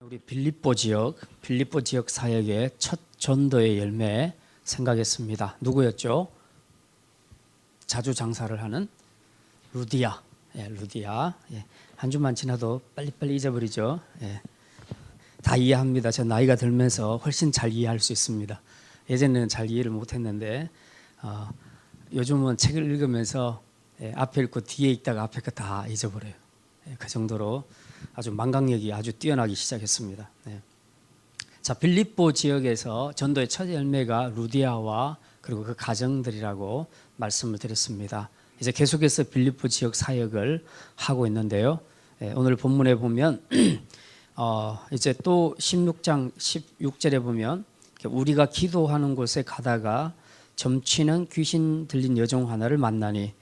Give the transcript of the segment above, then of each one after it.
우리 빌립보 지역 사역의 첫 전도의 열매 생각했습니다. 누구였죠? 자주 장사를 하는 루디아. 루디아. 한 주만 지나도 빨리빨리 잊어버리죠. 다 이해합니다. 저 나이가 들면서 훨씬 잘 이해할 수 있습니다. 예전에는 잘 이해를 못했는데 요즘은 책을 읽으면서 앞에 읽고 뒤에 읽다가 앞에 거 다 잊어버려요. 그 정도로 아주 망각력이 아주 뛰어나기 시작했습니다. 자, 빌립보 지역에서 전도의 첫 열매가 루디아와 그리고 그 가정들이라고 말씀을 드렸습니다. 이제 계속해서 빌립보 지역 사역을 하고 있는데요. 오늘 본문에 보면 이제 또 16장 16절에 보면 우리가 기도하는 곳에 가다가 점치는 귀신 들린 여종 하나를 만나니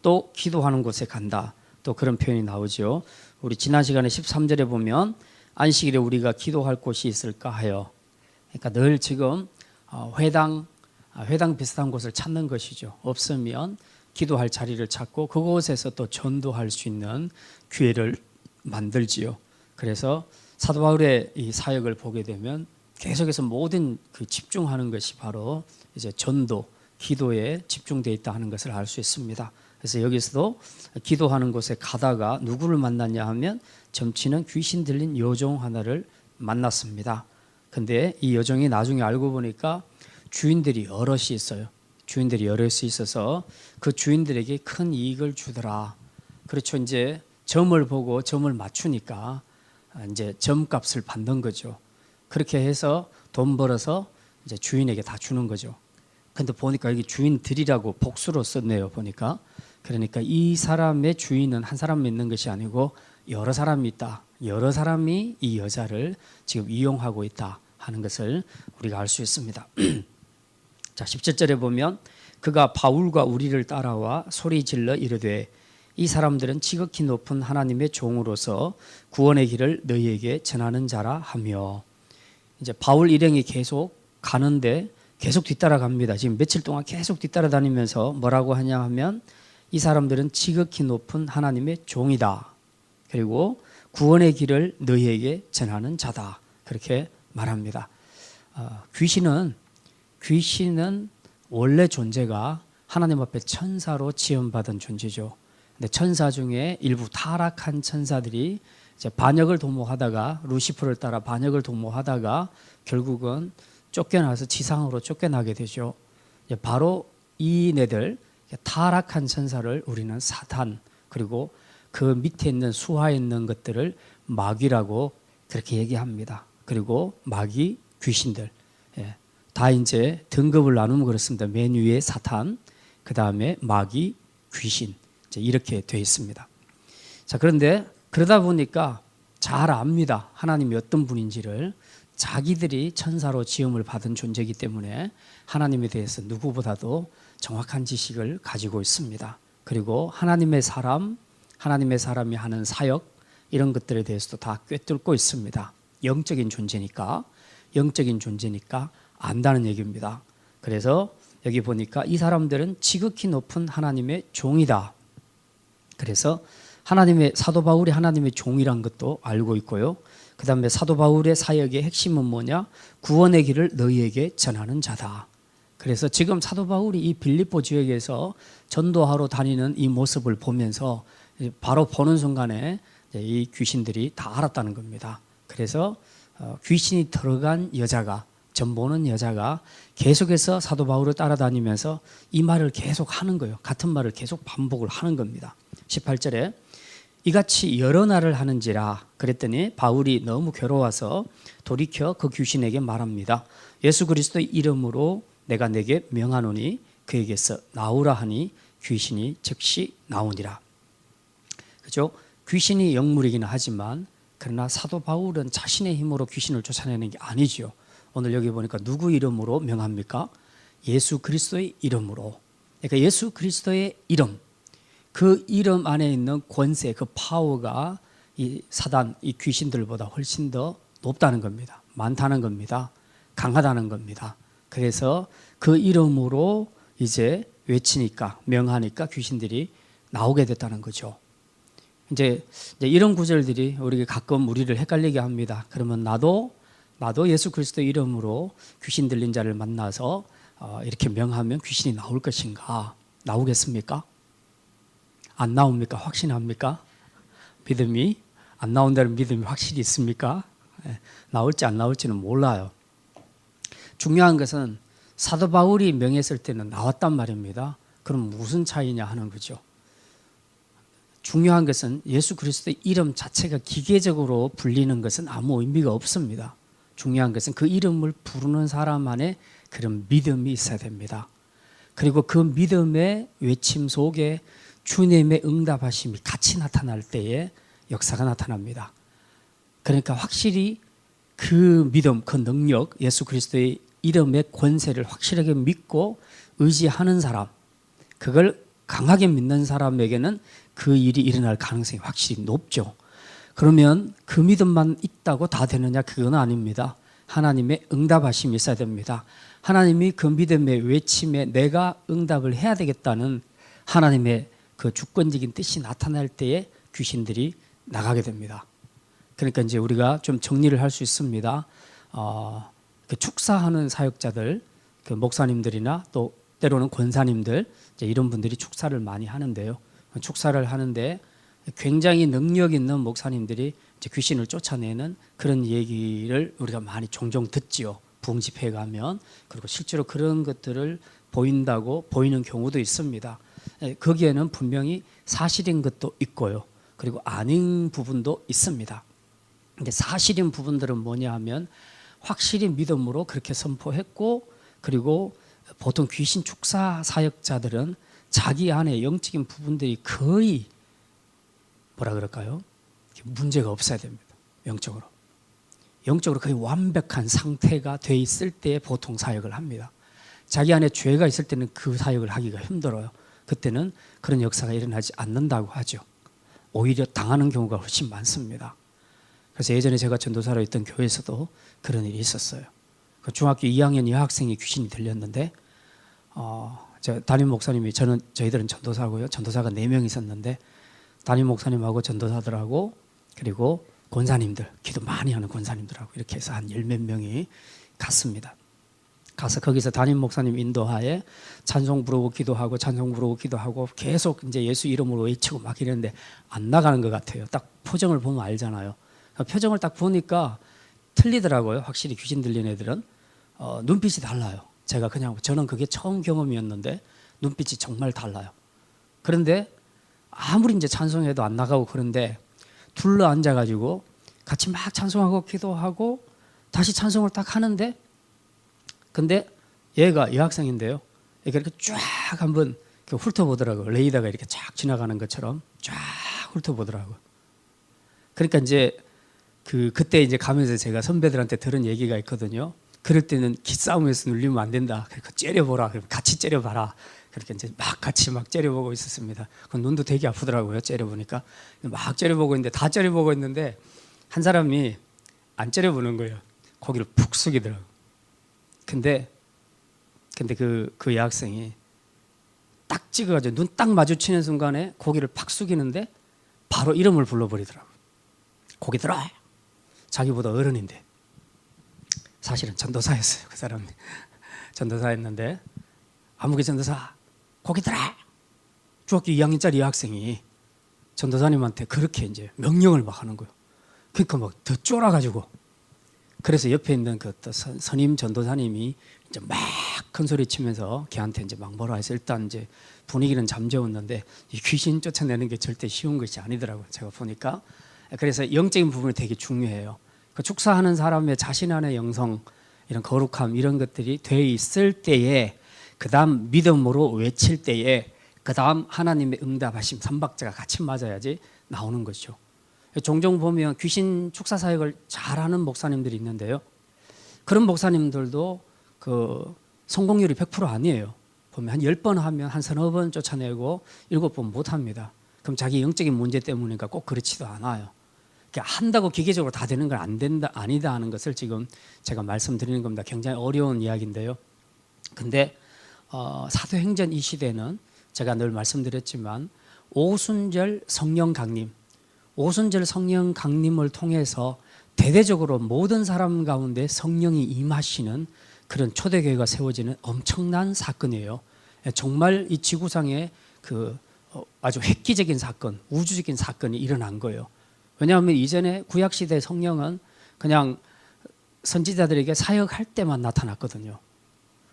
또 기도하는 곳에 간다. 또 그런 표현이 나오죠. 우리 지난 시간에 13절에 보면 안식일에 우리가 기도할 곳이 있을까 하여, 그러니까 늘 지금 회당 비슷한 곳을 찾는 것이죠. 없으면 기도할 자리를 찾고 그곳에서 또 전도할 수 있는 기회를 만들지요. 그래서 사도 바울의 이 사역을 보게 되면 계속해서 모든 그 집중하는 것이 바로 이제 전도, 기도에 집중되어 있다 하는 것을 알 수 있습니다. 그래서 여기서도 기도하는 곳에 가다가 누구를 만났냐 하면 점치는 귀신 들린 여종 하나를 만났습니다. 근데 이 여종이 나중에 알고 보니까 주인들이 여럿이 있어요. 주인들이 여럿이 있어서 그 주인들에게 큰 이익을 주더라. 그렇죠. 이제 점을 보고 점을 맞추니까 이제 점값을 받는 거죠. 그렇게 해서 돈 벌어서 이제 주인에게 다 주는 거죠. 근데 보니까 여기 주인들이라고 복수로 썼네요. 보니까. 그러니까 이 사람의 주인은 한 사람이 있는 것이 아니고 여러 사람이 있다. 여러 사람이 이 여자를 지금 이용하고 있다 하는 것을 우리가 알 수 있습니다. 자, 17절에 보면 그가 바울과 우리를 따라와 소리질러 이르되 이 사람들은 지극히 높은 하나님의 종으로서 구원의 길을 너희에게 전하는 자라 하며, 이제 바울 일행이 계속 가는데 계속 뒤따라갑니다. 지금 며칠 동안 계속 뒤따라다니면서 뭐라고 하냐 하면 이 사람들은 지극히 높은 하나님의 종이다. 그리고 구원의 길을 너희에게 전하는 자다. 그렇게 말합니다. 귀신은 원래 존재가 하나님 앞에 천사로 지음받은 존재죠. 근데 천사 중에 일부 타락한 천사들이 이제 반역을 도모하다가 루시퍼를 따라 반역을 도모하다가 결국은 쫓겨나서 지상으로 쫓겨나게 되죠. 바로 이네들 타락한 천사를 우리는 사탄, 그리고 그 밑에 있는 수하에 있는 것들을 마귀라고 그렇게 얘기합니다. 그리고 마귀, 귀신들, 다 이제 등급을 나누면 그렇습니다. 맨 위에 사탄, 그 다음에 마귀, 귀신, 이제 이렇게 되어 있습니다. 자, 그런데 그러다 보니까 잘 압니다. 하나님이 어떤 분인지를. 자기들이 천사로 지음을 받은 존재이기 때문에 하나님에 대해서 누구보다도 정확한 지식을 가지고 있습니다. 그리고 하나님의 사람이 하는 사역, 이런 것들에 대해서도 다 꿰뚫고 있습니다. 영적인 존재니까 안다는 얘기입니다. 그래서 여기 보니까 이 사람들은 지극히 높은 하나님의 종이다. 그래서 사도 바울이 하나님의 종이란 것도 알고 있고요. 그 다음에 사도 바울의 사역의 핵심은 뭐냐? 구원의 길을 너희에게 전하는 자다. 그래서 지금 사도 바울이 이 빌립보 지역에서 전도하러 다니는 이 모습을 보면서 바로 보는 순간에 이 귀신들이 다 알았다는 겁니다. 그래서 귀신이 들어간 여자가, 점 보는 여자가 계속해서 사도 바울을 따라다니면서 이 말을 계속 하는 거예요. 같은 말을 계속 반복을 하는 겁니다. 18절에 이같이 여러 날을 하는지라. 그랬더니 바울이 너무 괴로워서 돌이켜 그 귀신에게 말합니다. 예수 그리스도의 이름으로 내가 내게 명하노니 그에게서 나오라 하니 귀신이 즉시 나오니라. 그죠? 귀신이 영물이기는 하지만 그러나 사도 바울은 자신의 힘으로 귀신을 쫓아내는 게 아니죠. 오늘 여기 보니까 누구 이름으로 명합니까? 예수 그리스도의 이름으로. 그러니까 예수 그리스도의 이름, 그 이름 안에 있는 권세, 그 파워가 이 사단, 이 귀신들보다 훨씬 더 높다는 겁니다. 많다는 겁니다. 강하다는 겁니다. 그래서 그 이름으로 이제 외치니까, 명하니까 귀신들이 나오게 됐다는 거죠. 이제 이런 구절들이 우리가 가끔 우리를 헷갈리게 합니다. 그러면 나도 예수 그리스도 이름으로 귀신 들린 자를 만나서 이렇게 명하면 귀신이 나올 것인가? 나오겠습니까? 안 나옵니까? 확신합니까? 믿음이 안 나온다는 믿음이 확실히 있습니까? 나올지 안 나올지는 몰라요. 중요한 것은 사도 바울이 명했을 때는 나왔단 말입니다. 그럼 무슨 차이냐 하는 거죠. 중요한 것은 예수 그리스도의 이름 자체가 기계적으로 불리는 것은 아무 의미가 없습니다. 중요한 것은 그 이름을 부르는 사람 안에 그런 믿음이 있어야 됩니다. 그리고 그 믿음의 외침 속에 주님의 응답하심이 같이 나타날 때에 역사가 나타납니다. 그러니까 확실히 그 믿음, 그 능력, 예수 그리스도의 이름의 권세를 확실하게 믿고 의지하는 사람, 그걸 강하게 믿는 사람에게는 그 일이 일어날 가능성이 확실히 높죠. 그러면 그 믿음만 있다고 다 되느냐? 그건 아닙니다. 하나님의 응답하심이 있어야 됩니다. 하나님이 그 믿음의 외침에 내가 응답을 해야 되겠다는 하나님의 그 주권적인 뜻이 나타날 때에 귀신들이 나가게 됩니다. 그러니까 이제 우리가 좀 정리를 할 수 있습니다. 그 축사하는 사역자들, 그 목사님들이나 또 때로는 권사님들, 이제 이런 분들이 축사를 많이 하는데요. 축사를 하는데 굉장히 능력 있는 목사님들이 이제 귀신을 쫓아내는 그런 얘기를 우리가 많이 종종 듣지요. 부흥 집회에 가면. 그리고 실제로 그런 것들을 보인다고 보이는 경우도 있습니다. 거기에는 분명히 사실인 것도 있고요. 그리고 아닌 부분도 있습니다. 근데 사실인 부분들은 뭐냐 하면 확실히 믿음으로 그렇게 선포했고, 그리고 보통 귀신 축사 사역자들은 자기 안에 영적인 부분들이 거의 뭐라 그럴까요? 문제가 없어야 됩니다. 영적으로 거의 완벽한 상태가 돼 있을 때 보통 사역을 합니다. 자기 안에 죄가 있을 때는 그 사역을 하기가 힘들어요. 그때는 그런 역사가 일어나지 않는다고 하죠. 오히려 당하는 경우가 훨씬 많습니다. 그래서 예전에 제가 전도사로 있던 교회에서도 그런 일이 있었어요. 그 중학교 2학년 여학생이 귀신이 들렸는데 담임 목사님이 저희들은 전도사고요. 전도사가 4명 있었는데 담임 목사님하고 전도사들하고 그리고 권사님들, 기도 많이 하는 권사님들하고 이렇게 해서 한 10몇 명이 갔습니다. 가서 거기서 담임 목사님 인도하에 찬송 부르고 기도하고 계속 이제 예수 이름으로 외치고 막 이랬는데 안 나가는 것 같아요. 딱 표정을 보면 알잖아요. 표정을 딱 보니까 틀리더라고요. 확실히 귀신 들린 애들은 눈빛이 달라요. 저는 그게 처음 경험이었는데 눈빛이 정말 달라요. 그런데 아무리 이제 찬송해도 안 나가고 그런데 둘러 앉아가지고 같이 막 찬송하고 기도하고 다시 찬송을 딱 하는데, 근데 얘가 여학생인데요. 이렇게 쫙 한번 훑어보더라고요. 레이더가 이렇게 쫙 지나가는 것처럼 쫙 훑어보더라고요. 그러니까 이제 그때 이제 가면서 제가 선배들한테 들은 얘기가 있거든요. 그럴 때는 기싸움에서 눌리면 안 된다. 그러니까 째려보라. 그럼 같이 째려봐라. 그렇게 이제 같이 째려보고 있었습니다. 그 눈도 되게 아프더라고요. 째려보니까 막 째려보고 있는데 다 째려보고 있는데 한 사람이 안 째려보는 거예요. 고개를 푹 숙이더라고요. 근데 그 여학생이 딱 찍어가지고 눈 딱 마주치는 순간에 고개를 팍 숙이는데 바로 이름을 불러버리더라고요. 고개 들어. 자기보다 어른인데 사실은 전도사였어요. 그 사람이 전도사였는데 아무개 전도사 고개 들어. 중학교 2학년짜리 여학생이 전도사님한테 그렇게 이제 명령을 막 하는 거예요. 그러니까 막 더 쫄아가지고, 그래서 옆에 있는 그 선임 전도사님이 이제 막 큰 소리 치면서 걔한테 이제 막 뭐라 해서 일단 이제 분위기는 잠재웠는데 이 귀신 쫓아내는 게 절대 쉬운 것이 아니더라고요. 제가 보니까. 그래서 영적인 부분이 되게 중요해요. 그 축사하는 사람의 자신 안의 영성, 이런 거룩함, 이런 것들이 돼 있을 때에, 그 다음 믿음으로 외칠 때에, 그 다음 하나님의 응답하심, 3박자가 같이 맞아야지 나오는 것이죠. 종종 보면 귀신 축사 사역을 잘하는 목사님들이 있는데요. 그런 목사님들도 그 성공률이 100% 아니에요. 보면 한 10번 하면 한 서너 번 쫓아내고 7번 못 합니다. 그럼 자기 영적인 문제 때문이니까 꼭 그렇지도 않아요. 한다고 기계적으로 다 되는 건 안 된다, 아니다 하는 것을 지금 제가 말씀드리는 겁니다. 굉장히 어려운 이야기인데요. 근데 사도행전 이 시대는 제가 늘 말씀드렸지만 오순절 성령 강림, 오순절 성령 강림을 통해서 대대적으로 모든 사람 가운데 성령이 임하시는 그런 초대교회가 세워지는 엄청난 사건이에요. 정말 이 지구상에 아주 획기적인 사건, 우주적인 사건이 일어난 거예요. 왜냐하면 이전에 구약시대 성령은 그냥 선지자들에게 사역할 때만 나타났거든요.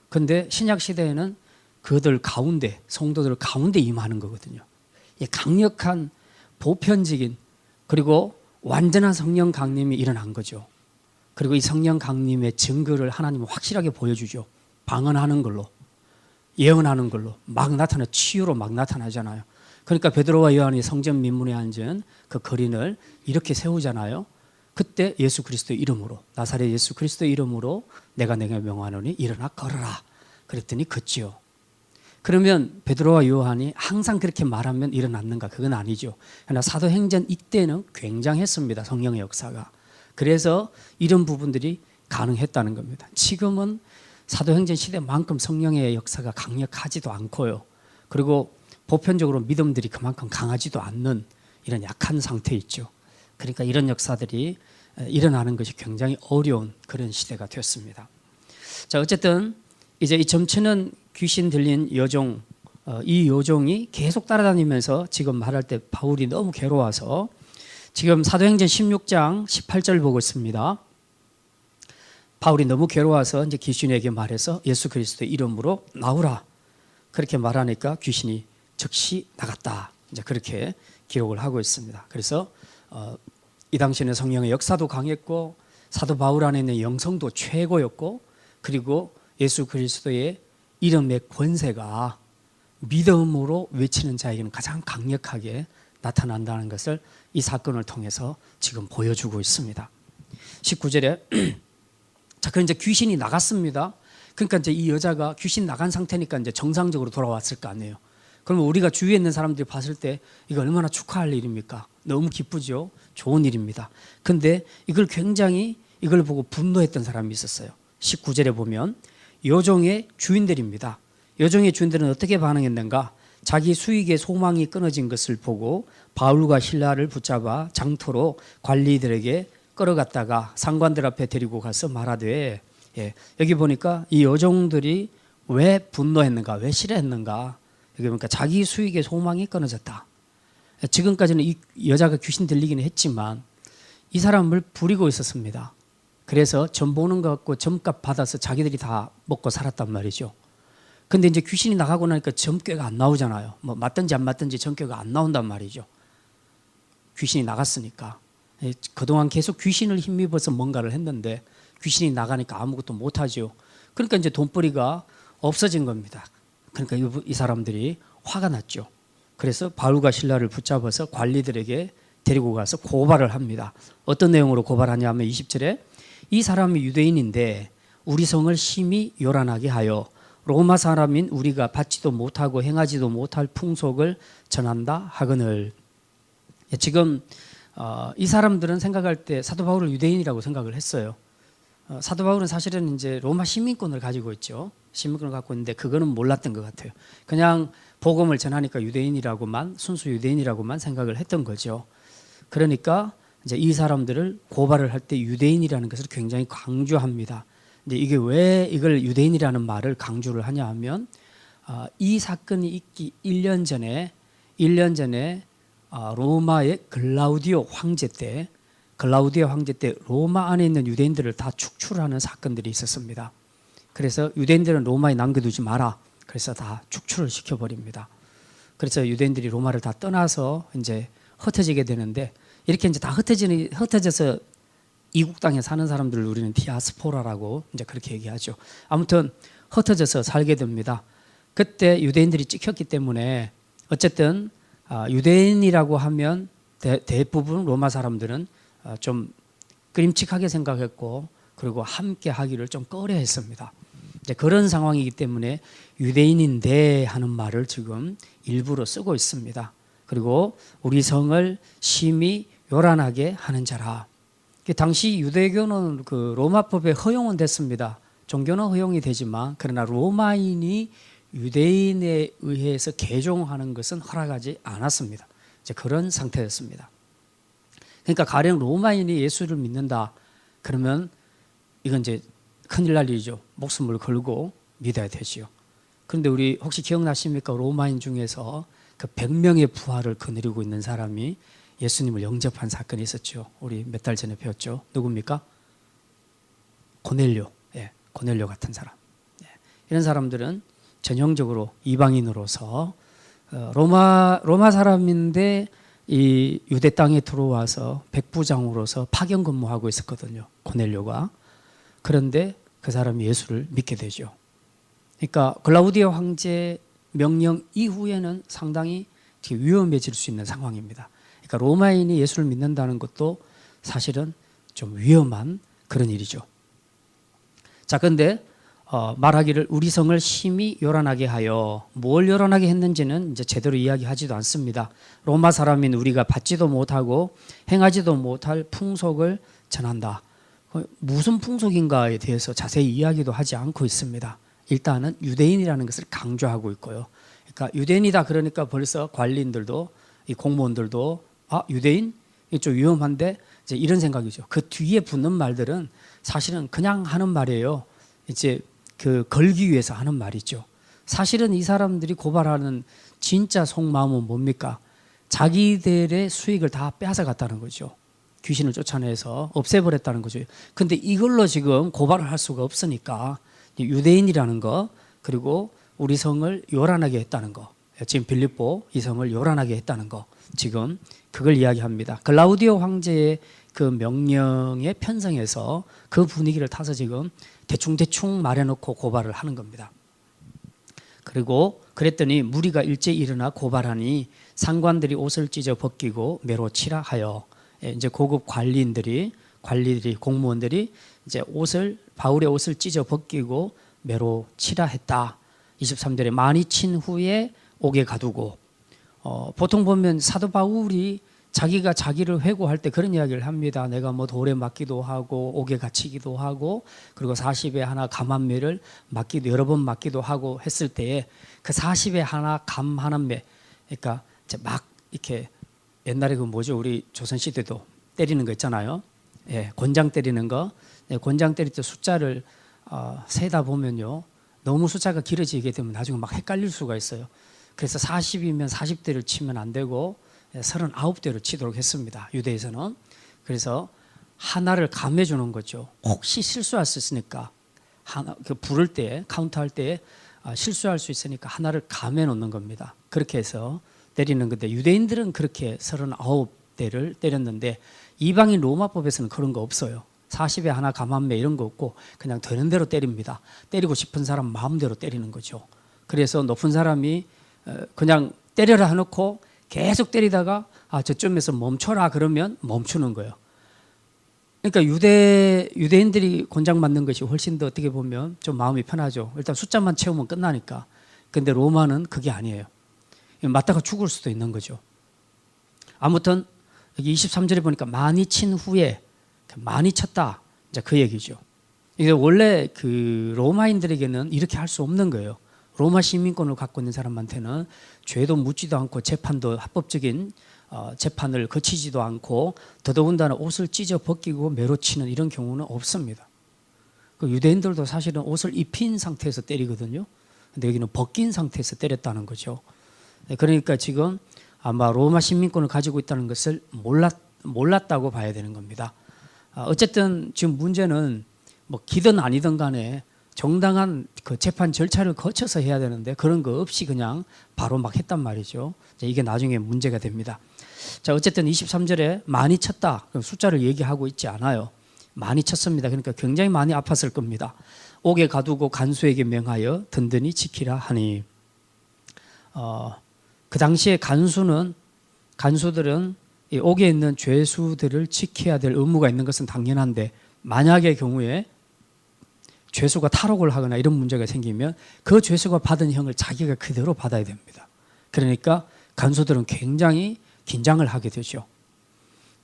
근데 신약시대에는 그들 가운데, 성도들 가운데 임하는 거거든요. 이 강력한 보편적인 그리고 완전한 성령 강림이 일어난 거죠. 그리고 이 성령 강림의 증거를 하나님은 확실하게 보여주죠. 방언하는 걸로, 예언하는 걸로 막 나타나, 치유로 막 나타나잖아요. 그러니까 베드로와 요한이 성전 민문에 앉은 그 거린을 이렇게 세우잖아요. 그때 예수 그리스도의 이름으로, 나사렛 예수 그리스도의 이름으로 내가 내게 명하노니 일어나 걸어라. 그랬더니 걷지요. 그러면 베드로와 요한이 항상 그렇게 말하면 일어났는가? 그건 아니죠. 그러나 사도행전 이때는 굉장했습니다. 성령의 역사가. 그래서 이런 부분들이 가능했다는 겁니다. 지금은 사도행전 시대만큼 성령의 역사가 강력하지도 않고요. 그리고 보편적으로 믿음들이 그만큼 강하지도 않는 이런 약한 상태에 있죠. 그러니까 이런 역사들이 일어나는 것이 굉장히 어려운 그런 시대가 됐습니다. 자, 어쨌든 이제 이 점치는 귀신 들린 여종, 이 여종이 계속 따라다니면서 지금 말할 때 바울이 너무 괴로워서 지금 사도행전 16장 18절 보고 있습니다. 바울이 너무 괴로워서 이제 귀신에게 말해서 예수 그리스도의 이름으로 나오라. 그렇게 말하니까 귀신이 즉시 나갔다. 이제 그렇게 기록을 하고 있습니다. 그래서 이 당시에는 성령의 역사도 강했고 사도 바울 안에 있는 영성도 최고였고 그리고 예수 그리스도의 이름의 권세가 믿음으로 외치는 자에게는 가장 강력하게 나타난다는 것을 이 사건을 통해서 지금 보여주고 있습니다. 19절에 자, 그럼 이제 귀신이 나갔습니다. 그러니까 이제 이 여자가 귀신 나간 상태니까 이제 정상적으로 돌아왔을 거 아니에요. 그러면 우리가 주위에 있는 사람들이 봤을 때 이거 얼마나 축하할 일입니까? 너무 기쁘죠? 좋은 일입니다. 근데 이걸 보고 분노했던 사람이 있었어요. 19절에 보면 여종의 주인들입니다. 여종의 주인들은 어떻게 반응했는가? 자기 수익의 소망이 끊어진 것을 보고 바울과 실라를 붙잡아 장터로 관리들에게 끌어갔다가 상관들 앞에 데리고 가서 말하되, 여기 보니까 이 여종들이 왜 분노했는가, 왜 싫어했는가? 여기 보니까 자기 수익의 소망이 끊어졌다. 지금까지는 이 여자가 귀신 들리기는 했지만 이 사람을 부리고 있었습니다. 그래서 점 보는 것 같고 점값 받아서 자기들이 다 먹고 살았단 말이죠. 근데 이제 귀신이 나가고 나니까 점괘가 안 나오잖아요. 뭐 맞든지 안 맞든지 점괘가 안 나온단 말이죠. 귀신이 나갔으니까. 그동안 계속 귀신을 힘입어서 뭔가를 했는데 귀신이 나가니까 아무것도 못하죠. 그러니까 이제 돈벌이가 없어진 겁니다. 그러니까 이 사람들이 화가 났죠. 그래서 바울과 실라를 붙잡아서 관리들에게 데리고 가서 고발을 합니다. 어떤 내용으로 고발하냐면 20절에 이 사람이 유대인인데 우리 성을 심히 요란하게 하여 로마 사람인 우리가 받지도 못하고 행하지도 못할 풍속을 전한다 하거늘. 지금 이 사람들은 생각할 때 사도 바울을 유대인이라고 생각을 했어요. 사도 바울은 사실은 이제 로마 시민권을 가지고 있죠. 시민권을 갖고 있는데 그거는 몰랐던 것 같아요. 그냥 복음을 전하니까 유대인이라고만, 순수 유대인이라고만 생각을 했던 거죠. 그러니까 이제 이 사람들을 고발을 할 때 유대인이라는 것을 굉장히 강조합니다. 근데 이게 왜 이걸 유대인이라는 말을 강조를 하냐 하면 이 사건이 있기 1년 전에 로마의 글라우디오 황제 때 로마 안에 있는 유대인들을 다 축출하는 사건들이 있었습니다. 그래서 유대인들은 로마에 남겨두지 마라. 그래서 다 축출을 시켜버립니다. 그래서 유대인들이 로마를 다 떠나서 이제 흩어지게 되는데 이렇게 이제 다 흩어져서 이국 땅에 사는 사람들을 우리는 디아스포라라고 이제 그렇게 얘기하죠. 아무튼 흩어져서 살게 됩니다. 그때 유대인들이 찍혔기 때문에 어쨌든 유대인이라고 하면 대부분 로마 사람들은 좀 끄림칙하게 생각했고 그리고 함께 하기를 좀 꺼려했습니다. 이제 그런 상황이기 때문에 유대인인데 하는 말을 지금 일부러 쓰고 있습니다. 그리고 우리 성을 심히 요란하게 하는 자라. 당시 유대교는 그 로마법에 허용은 됐습니다. 종교는 허용이 되지만 그러나 로마인이 유대인에 의해서 개종하는 것은 허락하지 않았습니다. 이제 그런 상태였습니다. 그러니까 가령 로마인이 예수를 믿는다 그러면 이건 이제 큰일 날 일이죠. 목숨을 걸고 믿어야 되지요. 그런데 우리 혹시 기억나십니까? 로마인 중에서 그 100명의 부활을 거느리고 있는 사람이 예수님을 영접한 사건이 있었죠. 우리 몇 달 전에 배웠죠. 누굽니까? 고넬료. 예, 고넬료 같은 사람. 예, 이런 사람들은 전형적으로 이방인으로서 로마 사람인데 이 유대 땅에 들어와서 백부장으로서 파견 근무하고 있었거든요. 고넬료가. 그런데 그 사람이 예수를 믿게 되죠. 그러니까 글라우디오 황제 명령 이후에는 상당히 위험해질 수 있는 상황입니다. 그러니까 로마인이 예수를 믿는다는 것도 사실은 좀 위험한 그런 일이죠. 자, 그런데 말하기를 우리 성을 심히 요란하게 하여, 뭘 요란하게 했는지는 이제 제대로 이야기하지도 않습니다. 로마 사람인 우리가 받지도 못하고 행하지도 못할 풍속을 전한다. 무슨 풍속인가에 대해서 자세히 이야기도 하지 않고 있습니다. 일단은 유대인이라는 것을 강조하고 있고요. 그러니까 유대인이다 그러니까 벌써 관리인들도 이 공무원들도 유대인? 이게 좀 위험한데 이제 이런 생각이죠. 그 뒤에 붙는 말들은 사실은 그냥 하는 말이에요. 이제 그 걸기 위해서 하는 말이죠. 사실은 이 사람들이 고발하는 진짜 속마음은 뭡니까? 자기들의 수익을 다 빼앗아갔다는 거죠. 귀신을 쫓아내서 없애버렸다는 거죠. 근데 이걸로 지금 고발을 할 수가 없으니까 유대인이라는 거, 그리고 우리 성을 요란하게 했다는 거, 지금 빌립보 이 성을 요란하게 했다는 거, 지금 그걸 이야기합니다. 글라우디오 황제의 그 명령에 편성해서 그 분위기를 타서 지금 대충 말해놓고 고발을 하는 겁니다. 그리고 그랬더니 무리가 일제히 일어나 고발하니 상관들이 옷을 찢어 벗기고 매로 치라 하여, 이제 고급 관리들이 공무원들이 이제 바울의 옷을 찢어 벗기고 매로 치라 했다. 23절에 많이 친 후에 옥에 가두고, 보통 보면 사도 바울이 자기가 자기를 회고할 때 그런 이야기를 합니다. 내가 뭐 돌에 맞기도 하고 옥에 갇히기도 하고 그리고 40에 하나 감 한 매를 맞기도 여러 번 맞기도 하고 했을 때에 그 40에 하나 감 한 매, 그러니까 이제 막 이렇게 옛날에 그 뭐죠, 우리 조선 시대도 때리는 거 있잖아요. 예, 권장 때리는 거. 예, 권장 때릴 때 숫자를 세다 보면요, 너무 숫자가 길어지게 되면 나중에 막 헷갈릴 수가 있어요. 그래서 40이면 40대를 치면 안 되고 39대를 치도록 했습니다. 유대에서는. 그래서 하나를 감해 주는 거죠. 혹시 실수할 수 있으니까 부를 때, 카운트할 때 실수할 수 있으니까 하나를 감해 놓는 겁니다. 그렇게 해서 때리는 건데 유대인들은 그렇게 39대를 때렸는데 이방인 로마법에서는 그런 거 없어요. 40에 하나 감 한 매 이런 거 없고 그냥 되는 대로 때립니다. 때리고 싶은 사람 마음대로 때리는 거죠. 그래서 높은 사람이 그냥 때려라 해놓고 계속 때리다가 저쯤에서 멈춰라 그러면 멈추는 거예요. 그러니까 유대인들이 권장 맞는 것이 훨씬 더 어떻게 보면 좀 마음이 편하죠. 일단 숫자만 채우면 끝나니까. 근데 로마는 그게 아니에요. 맞다가 죽을 수도 있는 거죠. 아무튼 여기 23절에 보니까 많이 친 후에 많이 쳤다. 이제 그 얘기죠. 이게 원래 그 로마인들에게는 이렇게 할 수 없는 거예요. 로마 시민권을 갖고 있는 사람한테는 죄도 묻지도 않고 재판도 합법적인 재판을 거치지도 않고 더더군다나 옷을 찢어 벗기고 매로 치는 이런 경우는 없습니다. 그 유대인들도 사실은 옷을 입힌 상태에서 때리거든요. 근데 여기는 벗긴 상태에서 때렸다는 거죠. 그러니까 지금 아마 로마 시민권을 가지고 있다는 것을 몰랐다고 봐야 되는 겁니다. 어쨌든 지금 문제는 뭐 기든 아니든 간에 정당한 그 재판 절차를 거쳐서 해야 되는데 그런 거 없이 그냥 바로 막 했단 말이죠. 이게 나중에 문제가 됩니다. 자, 어쨌든 23절에 많이 쳤다. 숫자를 얘기하고 있지 않아요. 많이 쳤습니다. 그러니까 굉장히 많이 아팠을 겁니다. 옥에 가두고 간수에게 명하여 든든히 지키라 하니, 그 당시에 간수들은 이 옥에 있는 죄수들을 지켜야 될 의무가 있는 것은 당연한데 만약의 경우에 죄수가 탈옥을 하거나 이런 문제가 생기면 그 죄수가 받은 형을 자기가 그대로 받아야 됩니다. 그러니까 간수들은 굉장히 긴장을 하게 되죠.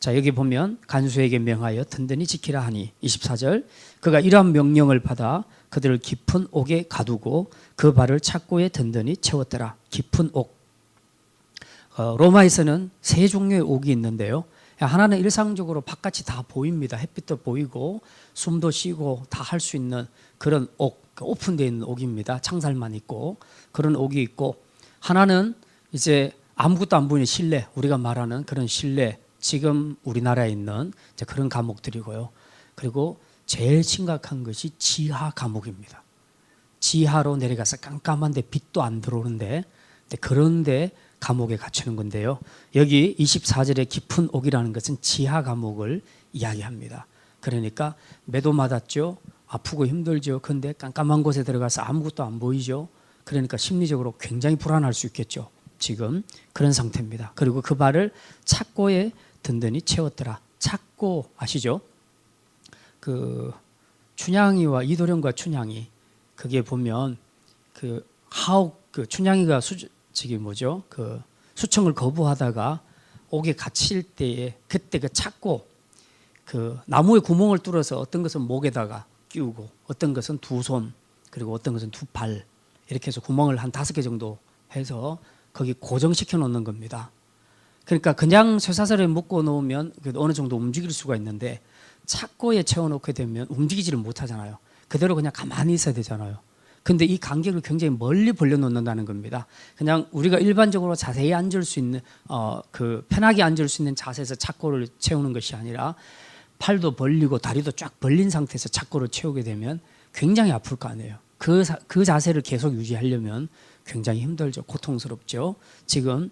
자, 여기 보면 간수에게 명하여 든든히 지키라 하니 24절, 그가 이러한 명령을 받아 그들을 깊은 옥에 가두고 그 발을 착고에 든든히 채웠더라. 깊은 옥. 로마에서는 세 종류의 옥이 있는데요. 하나는 일상적으로 바깥이 다 보입니다. 햇빛도 보이고 숨도 쉬고 다 할 수 있는 그런 옥, 오픈되어 있는 옥입니다. 창살만 있고 그런 옥이 있고, 하나는 이제 아무것도 안 보이는 실내, 우리가 말하는 그런 실내, 지금 우리나라에 있는 이제 그런 감옥들이고요. 그리고 제일 심각한 것이 지하 감옥입니다. 지하로 내려가서 깜깜한데 빛도 안 들어오는데 그런데 감옥에 갇히는 건데요. 여기 24절에 깊은 옥이라는 것은 지하 감옥을 이야기합니다. 그러니까 매도 맞았죠. 아프고 힘들죠. 그런데 깜깜한 곳에 들어가서 아무것도 안 보이죠. 그러니까 심리적으로 굉장히 불안할 수 있겠죠. 지금 그런 상태입니다. 그리고 그 발을 착고에 든든히 채웠더라. 착고 아시죠? 그 춘향이와 이도령과 춘향이, 그게 보면 그 하옥, 그 춘향이가 그 수청을 거부하다가 옥에 갇힐 때에 그때 그 착고, 그 나무에 구멍을 뚫어서 어떤 것은 목에다가 끼우고 어떤 것은 두 손, 그리고 어떤 것은 두 발, 이렇게 해서 구멍을 한 5개 정도 해서 거기 고정시켜 놓는 겁니다. 그러니까 그냥 쇠사슬에 묶어 놓으면 어느 정도 움직일 수가 있는데 착고에 채워놓게 되면 움직이지를 못하잖아요. 그대로 그냥 가만히 있어야 되잖아요. 근데 이 간격을 굉장히 멀리 벌려놓는다는 겁니다. 그냥 우리가 일반적으로 자세히 앉을 수 있는 그 편하게 앉을 수 있는 자세에서 착고를 채우는 것이 아니라 팔도 벌리고 다리도 쫙 벌린 상태에서 착고를 채우게 되면 굉장히 아플 거 아니에요. 그 자세를 계속 유지하려면 굉장히 힘들죠. 고통스럽죠. 지금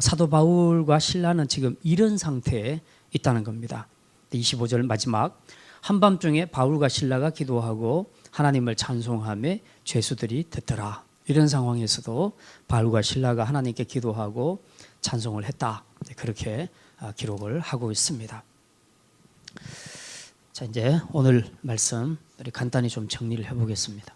사도 바울과 실라는 지금 이런 상태에 있다는 겁니다. 25절 마지막, 한밤중에 바울과 실라가 기도하고 하나님을 찬송하며 죄수들이 듣더라. 이런 상황에서도 바울과 실라가 하나님께 기도하고 찬송을 했다. 그렇게 기록을 하고 있습니다. 자, 이제 오늘 말씀 우리 간단히 좀 정리를 해보겠습니다.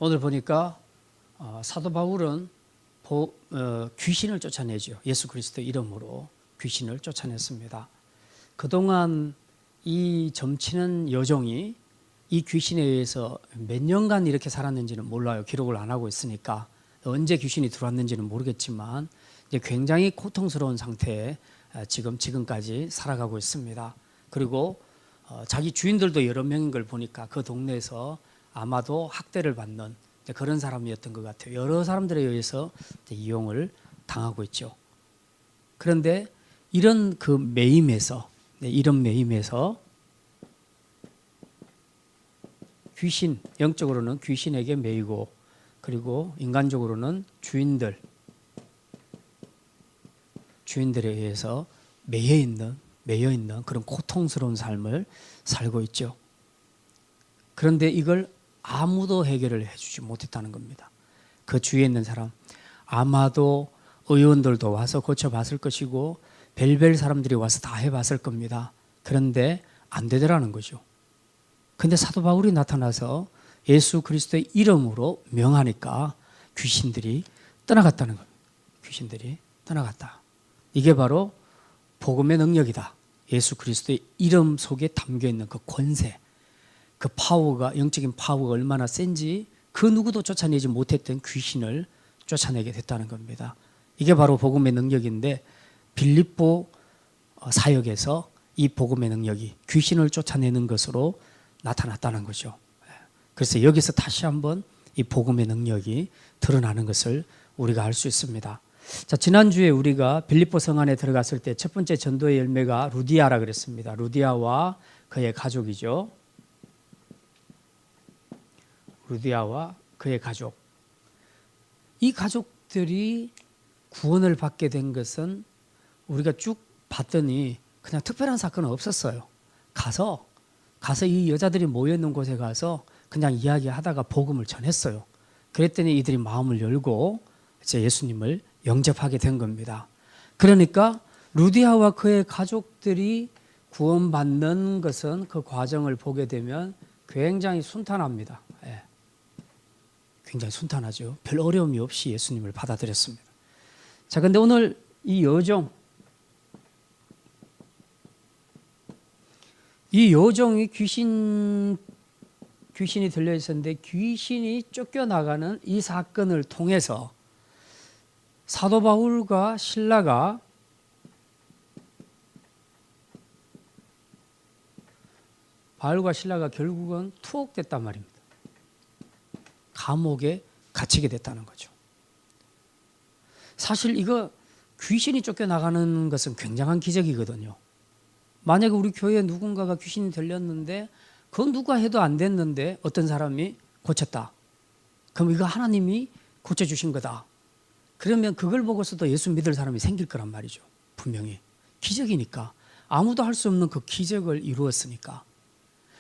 오늘 보니까 사도 바울은 귀신을 쫓아내죠. 예수 그리스도 이름으로 귀신을 쫓아냈습니다. 그동안 이 점치는 여종이 이 귀신에 의해서 몇 년간 이렇게 살았는지는 몰라요. 기록을 안 하고 있으니까. 언제 귀신이 들어왔는지는 모르겠지만 이제 굉장히 고통스러운 상태에 지금까지 살아가고 있습니다. 그리고 자기 주인들도 여러 명인 걸 보니까 그 동네에서 아마도 학대를 받는 그런 사람이었던 것 같아요. 여러 사람들에 의해서 이용을 당하고 있죠. 그런데 이런 그 매임에서 귀신, 영적으로는 귀신에게 매이고, 그리고 인간적으로는 주인들에 의해서 매여 있는 그런 고통스러운 삶을 살고 있죠. 그런데 이걸 아무도 해결을 해주지 못했다는 겁니다. 그 주위에 있는 사람, 아마도 의원들도 와서 고쳐봤을 것이고 별별 사람들이 와서 다 해봤을 겁니다. 그런데 안 되더라는 거죠. 근데 사도 바울이 나타나서 예수 그리스도의 이름으로 명하니까 귀신들이 떠나갔다는 겁니다. 귀신들이 떠나갔다. 이게 바로 복음의 능력이다. 예수 그리스도의 이름 속에 담겨있는 그 권세, 그 파워가, 영적인 파워가 얼마나 센지 그 누구도 쫓아내지 못했던 귀신을 쫓아내게 됐다는 겁니다. 이게 바로 복음의 능력인데 빌립보 사역에서 이 복음의 능력이 귀신을 쫓아내는 것으로 나타났다는 거죠. 그래서 여기서 다시 한번 이 복음의 능력이 드러나는 것을 우리가 알 수 있습니다. 자, 지난주에 우리가 빌립보 성 안에 들어갔을 때 첫 번째 전도의 열매가 루디아라 그랬습니다. 루디아와 그의 가족이죠. 루디아와 그의 가족. 이 가족들이 구원을 받게 된 것은 우리가 쭉 봤더니 그냥 특별한 사건은 없었어요. 가서 이 여자들이 모여있는 곳에 가서 그냥 이야기하다가 복음을 전했어요. 그랬더니 이들이 마음을 열고 이제 예수님을 영접하게 된 겁니다. 그러니까 루디아와 그의 가족들이 구원받는 것은 그 과정을 보게 되면 굉장히 순탄합니다. 예. 굉장히 순탄하죠. 별 어려움이 없이 예수님을 받아들였습니다. 자, 근데 오늘 이 여종이 귀신이 들려 있었는데 귀신이 쫓겨나가는 이 사건을 통해서 사도 바울과 실라가 결국은 투옥됐단 말입니다. 감옥에 갇히게 됐다는 거죠. 사실 이거 귀신이 쫓겨나가는 것은 굉장한 기적이거든요. 만약에 우리 교회에 누군가가 귀신이 들렸는데 그건 누가 해도 안 됐는데 어떤 사람이 고쳤다. 그럼 이거 하나님이 고쳐주신 거다. 그러면 그걸 보고서도 예수 믿을 사람이 생길 거란 말이죠. 분명히. 기적이니까. 아무도 할 수 없는 그 기적을 이루었으니까.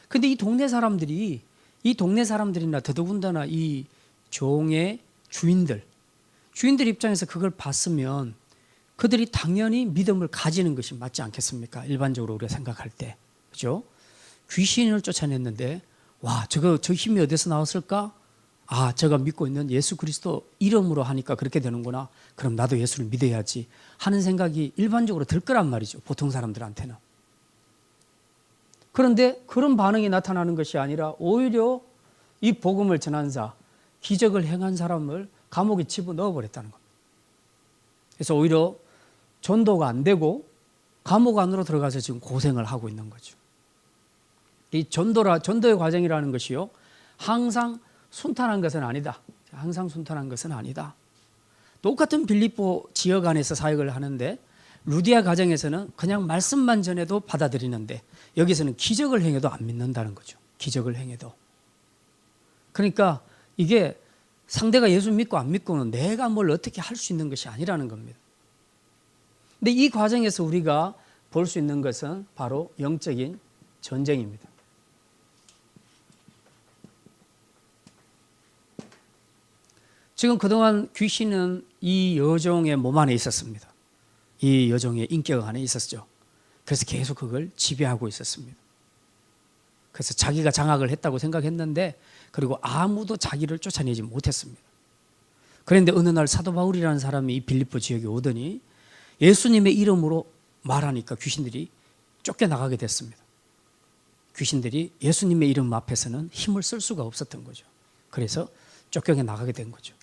근데 이 동네 사람들이나 더더군다나 이 종의 주인들 입장에서 그걸 봤으면 그들이 당연히 믿음을 가지는 것이 맞지 않겠습니까? 일반적으로 우리가 생각할 때. 그죠? 귀신을 쫓아냈는데, 와, 저 힘이 어디서 나왔을까? 아, 제가 믿고 있는 예수 그리스도 이름으로 하니까 그렇게 되는구나. 그럼 나도 예수를 믿어야지 하는 생각이 일반적으로 들 거란 말이죠. 보통 사람들한테는. 그런데 그런 반응이 나타나는 것이 아니라 오히려 이 복음을 전한 자, 기적을 행한 사람을 감옥에 집어넣어 버렸다는 겁니다. 그래서 오히려 전도가 안 되고 감옥 안으로 들어가서 지금 고생을 하고 있는 거죠. 이 전도의 과정이라는 것이요, 항상 순탄한 것은 아니다. 항상 순탄한 것은 아니다. 똑같은 빌립보 지역 안에서 사역을 하는데 루디아 가정에서는 그냥 말씀만 전해도 받아들이는데 여기서는 기적을 행해도 안 믿는다는 거죠. 기적을 행해도. 그러니까 이게 상대가 예수 믿고 안 믿고는 내가 뭘 어떻게 할 수 있는 것이 아니라는 겁니다. 근데 이 과정에서 우리가 볼 수 있는 것은 바로 영적인 전쟁입니다. 지금 그동안 귀신은 이 여종의 몸 안에 있었습니다. 이 여종의 인격 안에 있었죠. 그래서 계속 그걸 지배하고 있었습니다. 그래서 자기가 장악을 했다고 생각했는데 그리고 아무도 자기를 쫓아내지 못했습니다. 그런데 어느 날 사도 바울이라는 사람이 이 빌립보 지역에 오더니 예수님의 이름으로 말하니까 귀신들이 쫓겨나가게 됐습니다. 귀신들이 예수님의 이름 앞에서는 힘을 쓸 수가 없었던 거죠. 그래서 쫓겨나가게 된 거죠.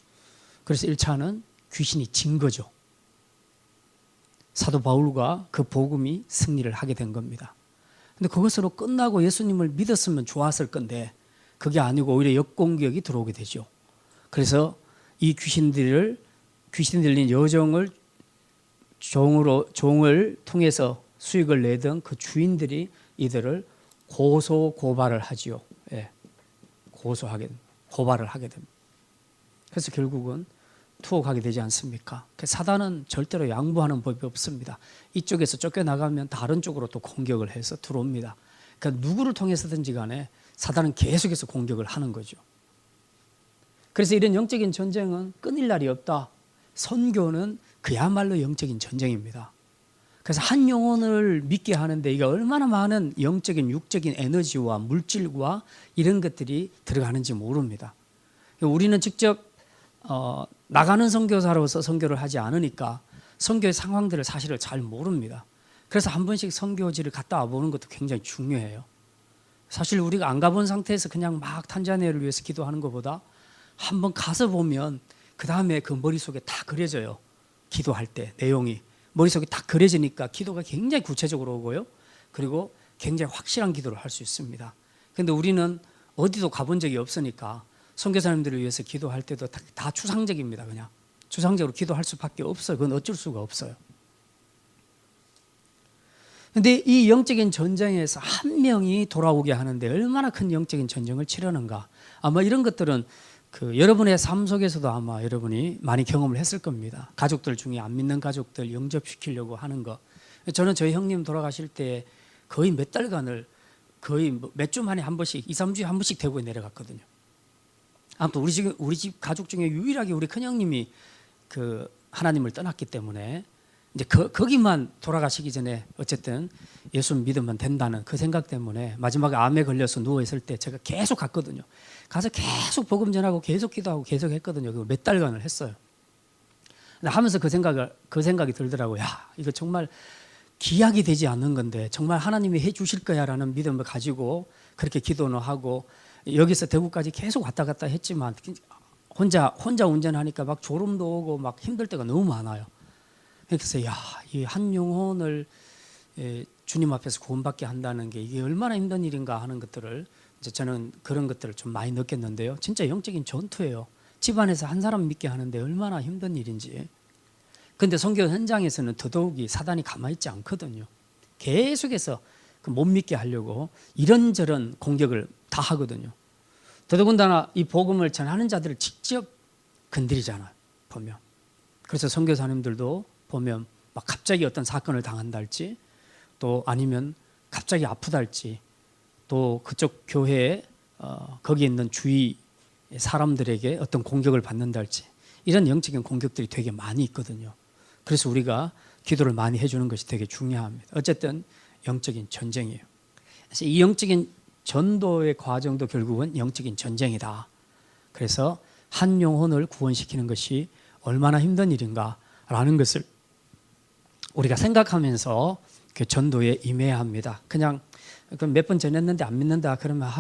그래서 1차는 귀신이 진 거죠. 사도 바울과 그 복음이 승리를 하게 된 겁니다. 근데 그것으로 끝나고 예수님을 믿었으면 좋았을 건데 그게 아니고 오히려 역공격이 들어오게 되죠. 그래서 이 귀신 들린 여종을 종을 통해서 수익을 내던 그 주인들이 이들을 고발을 하지요. 예. 고발을 하게 됩니다. 그래서 결국은 투옥하게 되지 않습니까? 사단은 절대로 양보하는 법이 없습니다. 이쪽에서 쫓겨나가면 다른 쪽으로 또 공격을 해서 들어옵니다. 그러니까 누구를 통해서든지 간에 사단은 계속해서 공격을 하는 거죠. 그래서 이런 영적인 전쟁은 끊일 날이 없다. 선교는 그야말로 영적인 전쟁입니다. 그래서 한 영혼을 믿게 하는데 이게 얼마나 많은 영적인 육적인 에너지와 물질과 이런 것들이 들어가는지 모릅니다. 우리는 직접 나가는 선교사로서 선교를 하지 않으니까 선교의 상황들을 사실을 잘 모릅니다. 그래서 한 번씩 선교지를 갔다 와보는 것도 굉장히 중요해요. 사실 우리가 안 가본 상태에서 그냥 막 탄자니아를 위해서 기도하는 것보다 한번 가서 보면 그 다음에 그 머릿속에 다 그려져요. 기도할 때 내용이 머릿속에 다 그려지니까 기도가 굉장히 구체적으로 오고요. 그리고 굉장히 확실한 기도를 할 수 있습니다. 그런데 우리는 어디도 가본 적이 없으니까 선교사님들을 위해서 기도할 때도 다 추상적입니다. 그냥 추상적으로 기도할 수밖에 없어요. 그건 어쩔 수가 없어요. 그런데 이 영적인 전쟁에서 한 명이 돌아오게 하는데 얼마나 큰 영적인 전쟁을 치르는가. 아마 이런 것들은 여러분의 삶 속에서도 아마 여러분이 많이 경험을 했을 겁니다. 가족들 중에 안 믿는 가족들 영접시키려고 하는 거. 저는 저희 형님 돌아가실 때 거의 몇 달간을 거의 몇 주 만에 한 번씩 2, 3주에 한 번씩 대구에 내려갔거든요. 아무튼 우리 집 가족 중에 유일하게 우리 큰형님이 하나님을 떠났기 때문에 이제 거기만 돌아가시기 전에 어쨌든 예수 믿으면 된다는 그 생각 때문에 마지막에 암에 걸려서 누워 있을 때 제가 계속 갔거든요. 가서 계속 복음 전하고 계속 기도하고 계속 했거든요. 그걸 몇 달간을 했어요. 근데 하면서 그 생각이 들더라고요. 야, 이거 정말 기약이 되지 않는 건데 정말 하나님이 해 주실 거야라는 믿음을 가지고 그렇게 기도는 하고 여기서 대구까지 계속 왔다 갔다 했지만 혼자 운전하니까 막 졸음도 오고 막 힘들 때가 너무 많아요. 그래서 야, 이 한 영혼을 주님 앞에서 구원받게 한다는 게 이게 얼마나 힘든 일인가 하는 것들을 이제 저는 그런 것들을 좀 많이 느꼈는데요. 진짜 영적인 전투예요. 집안에서 한 사람 믿게 하는데 얼마나 힘든 일인지. 근데 선교 현장에서는 더더욱이 사단이 가만히 있지 않거든요. 계속해서 그 못 믿게 하려고 이런저런 공격을 다 하거든요. 더더군다나 이 복음을 전하는 자들을 직접 건드리잖아요. 보면. 그래서 선교사님들도 보면 막 갑자기 어떤 사건을 당한다 할지 또 아니면 갑자기 아프다 할지 또 그쪽 교회에 거기 있는 주위 사람들에게 어떤 공격을 받는다 할지 이런 영적인 공격들이 되게 많이 있거든요. 그래서 우리가 기도를 많이 해주는 것이 되게 중요합니다. 어쨌든 영적인 전쟁이에요. 그래서 이 영적인 전도의 과정도 결국은 영적인 전쟁이다. 그래서 한 영혼을 구원시키는 것이 얼마나 힘든 일인가라는 것을 우리가 생각하면서 그 전도에 임해야 합니다. 그냥 몇 번 전했는데 안 믿는다 그러면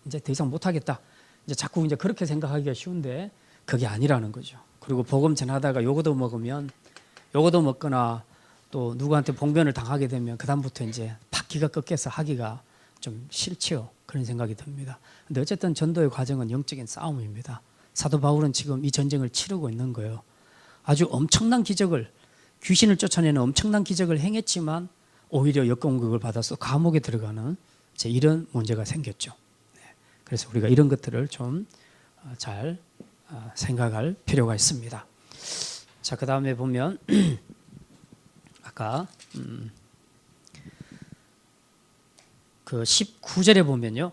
이제 더 이상 못하겠다. 이제 자꾸 이제 그렇게 생각하기가 쉬운데 그게 아니라는 거죠. 그리고 복음 전하다가 요거도 먹으면 요거도 먹거나 또 누구한테 봉변을 당하게 되면 그다음부터 이제 바퀴가 꺾여서 하기가 좀 싫지요. 그런 생각이 듭니다. 근데 어쨌든 전도의 과정은 영적인 싸움입니다. 사도 바울은 지금 이 전쟁을 치르고 있는 거예요. 아주 엄청난 기적을 귀신을 쫓아내는 엄청난 기적을 행했지만 오히려 역공격을 받아서 감옥에 들어가는 이런 문제가 생겼죠. 그래서 우리가 이런 것들을 좀 잘 생각할 필요가 있습니다. 자, 그 다음에 보면 아까 그 19절에 보면요.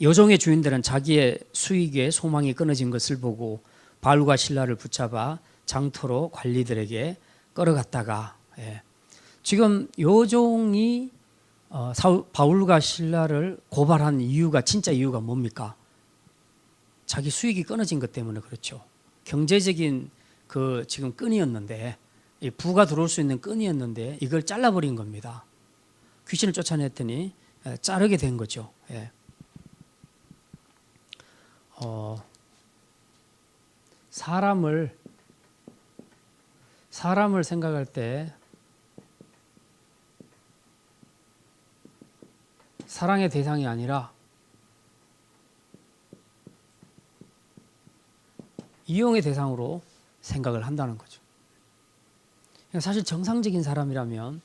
여종의 주인들은 자기의 수익에 소망이 끊어진 것을 보고 바울과 실라를 붙잡아 장터로 관리들에게 끌어갔다가 지금 여종이 바울과 실라를 고발한 이유가 진짜 이유가 뭡니까? 자기 수익이 끊어진 것 때문에 그렇죠. 경제적인 그 지금 끈이었는데 부가 들어올 수 있는 끈이었는데 이걸 잘라버린 겁니다. 귀신을 쫓아냈더니 자르게 된 거죠. 사람을 생각할 때 사랑의 대상이 아니라 이용의 대상으로 생각을 한다는 거죠. 사실 정상적인 사람이라면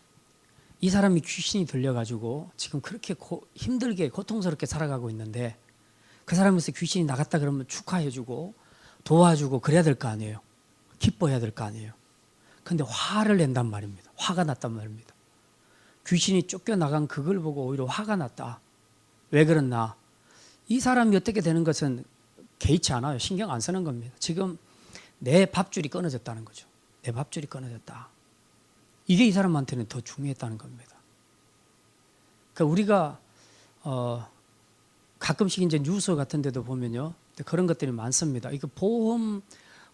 이 사람이 귀신이 들려가지고 지금 그렇게 힘들게 고통스럽게 살아가고 있는데 그 사람에서 귀신이 나갔다 그러면 축하해주고 도와주고 그래야 될 거 아니에요. 기뻐해야 될 거 아니에요. 근데 화를 낸단 말입니다. 화가 났단 말입니다. 귀신이 쫓겨나간 그걸 보고 오히려 화가 났다. 왜 그랬나? 이 사람이 어떻게 되는 것은 개의치 않아요. 신경 안 쓰는 겁니다. 지금 내 밥줄이 끊어졌다는 거죠. 내 밥줄이 끊어졌다. 이게 이 사람한테는 더 중요했다는 겁니다. 그러니까 우리가 가끔씩 이제 뉴스 같은 데도 보면요. 그런 것들이 많습니다. 이거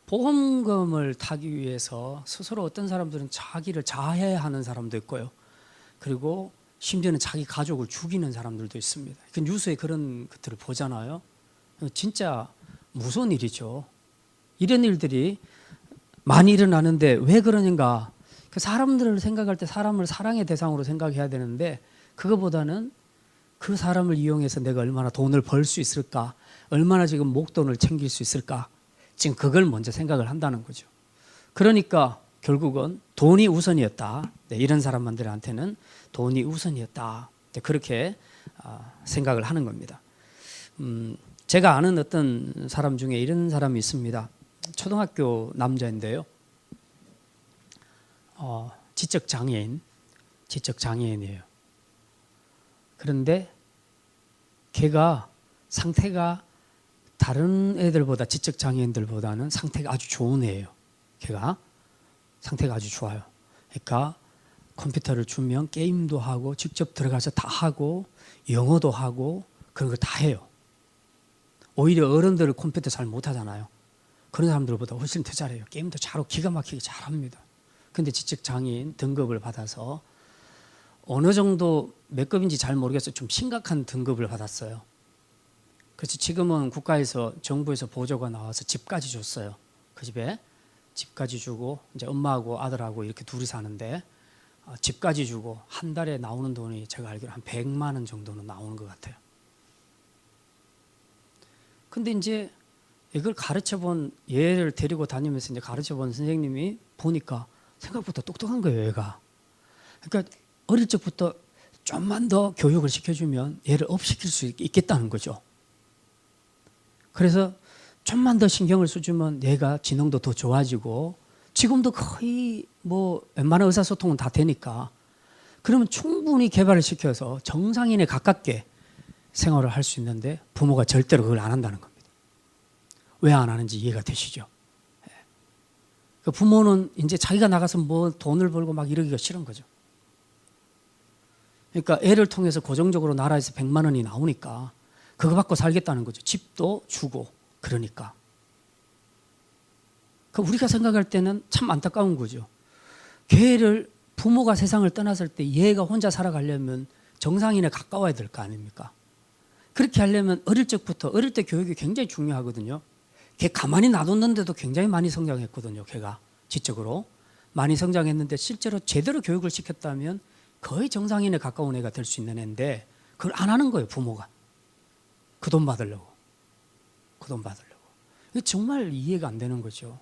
보험금을 타기 위해서 스스로 어떤 사람들은 자기를 자해하는 사람도 있고요. 그리고 심지어는 자기 가족을 죽이는 사람들도 있습니다. 그 뉴스에 그런 것들을 보잖아요. 진짜 무서운 일이죠. 이런 일들이 많이 일어나는데 왜 그러는가? 그 사람들을 생각할 때 사람을 사랑의 대상으로 생각해야 되는데 그거보다는 그 사람을 이용해서 내가 얼마나 돈을 벌 수 있을까? 얼마나 지금 목돈을 챙길 수 있을까? 지금 그걸 먼저 생각을 한다는 거죠. 그러니까 결국은 돈이 우선이었다. 이런 사람들한테는 돈이 우선이었다. 그렇게 생각을 하는 겁니다. 제가 아는 어떤 사람 중에 이런 사람이 있습니다. 초등학교 남자인데요. 지적 장애인이에요. 그런데 걔가 상태가 다른 애들보다 지적 장애인들보다는 상태가 아주 좋은 애예요. 걔가 상태가 아주 좋아요. 그러니까 컴퓨터를 주면 게임도 하고 직접 들어가서 다 하고 영어도 하고 그런 걸 다 해요. 오히려 어른들은 컴퓨터 잘 못하잖아요. 그런 사람들보다 훨씬 더 잘해요. 게임도 잘하고 기가 막히게 잘합니다. 근데 지적장애인 등급을 받아서 어느 정도 몇 급인지 잘 모르겠어요. 좀 심각한 등급을 받았어요. 그래서 지금은 국가에서 정부에서 보조가 나와서 집까지 줬어요. 그 집에 집까지 주고 이제 엄마하고 아들하고 이렇게 둘이 사는데 집까지 주고 한 달에 나오는 돈이 제가 알기로 한 100만 원 정도는 나오는 것 같아요. 근데 이제 이걸 가르쳐 본 얘를 데리고 다니면서 이제 가르쳐 본 선생님이 보니까 생각보다 똑똑한 거예요, 얘가. 그러니까 어릴 적부터 좀만 더 교육을 시켜주면 얘를 업시킬 수 있겠다는 거죠. 그래서 좀만 더 신경을 써주면 얘가 지능도 더 좋아지고 지금도 거의 뭐 웬만한 의사소통은 다 되니까 그러면 충분히 개발을 시켜서 정상인에 가깝게 생활을 할 수 있는데 부모가 절대로 그걸 안 한다는 겁니다. 왜 안 하는지 이해가 되시죠? 그 부모는 이제 자기가 나가서 뭐 돈을 벌고 막 이러기가 싫은 거죠. 그러니까 애를 통해서 고정적으로 나라에서 100만 원이 나오니까 그거 받고 살겠다는 거죠. 집도 주고 그러니까. 우리가 생각할 때는 참 안타까운 거죠. 걔를 부모가 세상을 떠났을 때 얘가 혼자 살아가려면 정상인에 가까워야 될 거 아닙니까? 그렇게 하려면 어릴 때 교육이 굉장히 중요하거든요. 걔 가만히 놔뒀는데도 굉장히 많이 성장했거든요. 걔가 지적으로 많이 성장했는데 실제로 제대로 교육을 시켰다면 거의 정상인에 가까운 애가 될 수 있는 애인데 그걸 안 하는 거예요. 부모가. 그 돈 받으려고. 이게 정말 이해가 안 되는 거죠.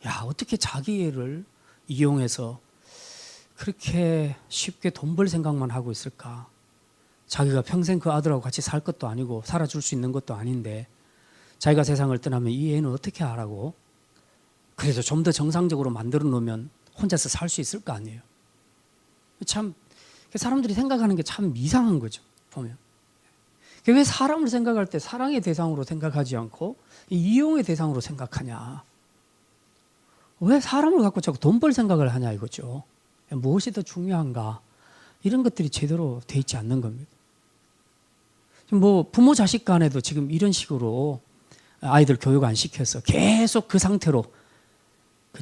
야, 어떻게 자기 애를 이용해서 그렇게 쉽게 돈 벌 생각만 하고 있을까? 자기가 평생 그 아들하고 같이 살 것도 아니고 살아줄 수 있는 것도 아닌데 자기가 세상을 떠나면 이 애는 어떻게 하라고? 그래서 좀 더 정상적으로 만들어 놓으면 혼자서 살 수 있을 거 아니에요. 참 사람들이 생각하는 게 참 이상한 거죠. 보면. 왜 사람을 생각할 때 사랑의 대상으로 생각하지 않고 이용의 대상으로 생각하냐. 왜 사람을 갖고 자꾸 돈 벌 생각을 하냐 이거죠. 무엇이 더 중요한가. 이런 것들이 제대로 돼 있지 않는 겁니다. 뭐 부모 자식 간에도 지금 이런 식으로 아이들 교육 안 시켜서 계속 그 상태로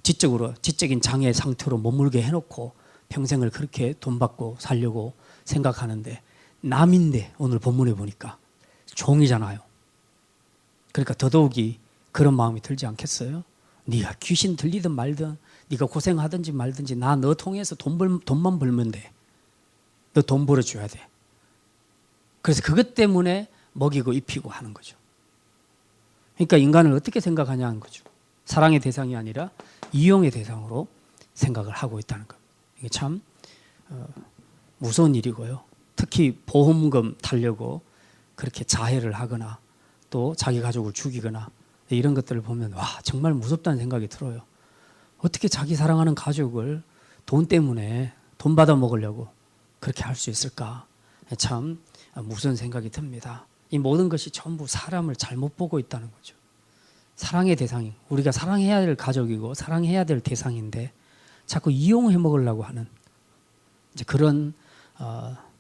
지적인 장애 상태로 머물게 해놓고 평생을 그렇게 돈 받고 살려고 생각하는데 남인데 오늘 본문에 보니까 종이잖아요. 그러니까 더더욱이 그런 마음이 들지 않겠어요? 네가 귀신 들리든 말든 네가 고생하든지 말든지 나 너 통해서 돈만 벌면 돼. 너 돈 벌어줘야 돼. 그래서 그것 때문에 먹이고 입히고 하는 거죠. 그러니까 인간을 어떻게 생각하냐는 거죠. 사랑의 대상이 아니라 이용의 대상으로 생각을 하고 있다는 겁니다. 이게 참 무서운 일이고요. 특히 보험금 타려고 그렇게 자해를 하거나 또 자기 가족을 죽이거나 이런 것들을 보면 와 정말 무섭다는 생각이 들어요. 어떻게 자기 사랑하는 가족을 돈 때문에 돈 받아 먹으려고 그렇게 할 수 있을까? 참 무서운 생각이 듭니다. 이 모든 것이 전부 사람을 잘못 보고 있다는 거죠. 사랑의 대상이 우리가 사랑해야 될 가족이고 사랑해야 될 대상인데 자꾸 이용해 먹으려고 하는 이제 그런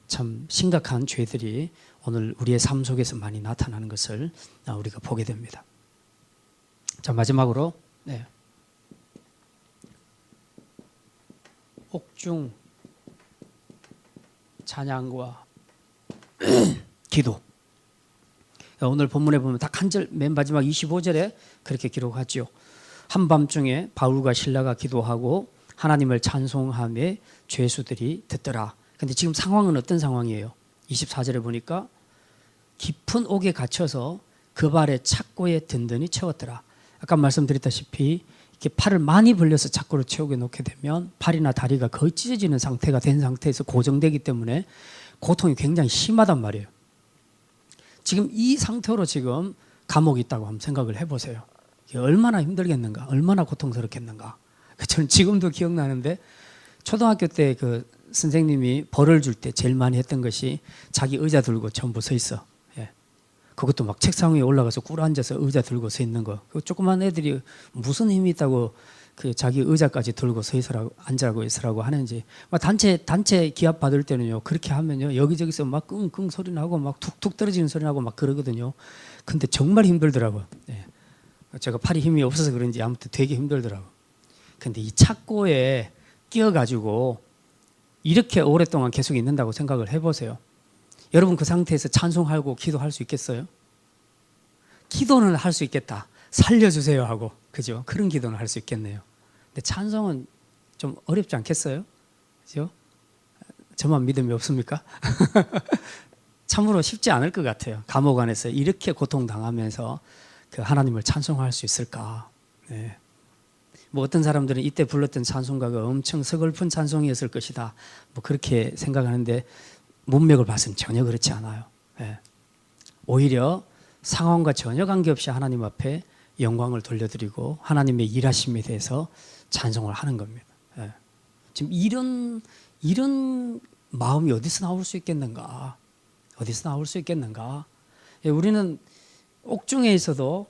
참 심각한 죄들이 오늘 우리의 삶 속에서 많이 나타나는 것을 우리가 보게 됩니다. 자 마지막으로 옥중 찬양과 기도. 오늘 본문에 보면 딱 한 절 맨 마지막 25절에 그렇게 기록하죠. 한밤중에 바울과 실라가 기도하고 하나님을 찬송하며 죄수들이 듣더라. 근데 지금 상황은 어떤 상황이에요? 24절에 보니까 깊은 옥에 갇혀서 그 발에 착고에 든든히 채웠더라. 아까 말씀드렸다시피 이렇게 팔을 많이 벌려서 착고를 채우게 놓게 되면 팔이나 다리가 거의 찢어지는 상태가 된 상태에서 고정되기 때문에 고통이 굉장히 심하단 말이에요. 지금 이 상태로 지금 감옥에 있다고 한번 생각을 해보세요. 얼마나 힘들겠는가, 얼마나 고통스럽겠는가. 저는 지금도 기억나는데 초등학교 때 그 선생님이 벌을 줄 때 제일 많이 했던 것이 자기 의자 들고 전부 서 있어. 그것도 막 책상 위에 올라가서 꿇어 앉아서 의자 들고 서 있는 거. 그 조그만 애들이 무슨 힘이 있다고 그 자기 의자까지 들고 서 있으라고 앉으라고 있으라고 하는지. 막 단체 기합 받을 때는요 그렇게 하면요 여기저기서 막 끙끙 소리 나고 막 툭툭 떨어지는 소리 나고 막 그러거든요. 근데 정말 힘들더라고요. 예. 제가 팔이 힘이 없어서 그런지 아무튼 되게 힘들더라고요. 근데 이 착고에 끼어가지고 이렇게 오랫동안 계속 있는다고 생각을 해보세요. 여러분 그 상태에서 찬송하고 기도할 수 있겠어요? 기도는 할 수 있겠다. 살려주세요 하고, 그죠? 그런 기도는 할 수 있겠네요. 근데 찬송은 좀 어렵지 않겠어요? 그죠? 저만 믿음이 없습니까? 참으로 쉽지 않을 것 같아요. 감옥 안에서 이렇게 고통당하면서 그 하나님을 찬송할 수 있을까? 네. 뭐 어떤 사람들은 이때 불렀던 찬송가가 엄청 서글픈 찬송이었을 것이다. 뭐 그렇게 생각하는데 문맥을 봐서는 전혀 그렇지 않아요. 네. 오히려 상황과 전혀 관계없이 하나님 앞에 영광을 돌려드리고 하나님의 일하심에 대해서 찬송을 하는 겁니다. 예. 지금 이런 마음이 어디서 나올 수 있겠는가? 어디서 나올 수 있겠는가? 예, 우리는 옥중에 있어도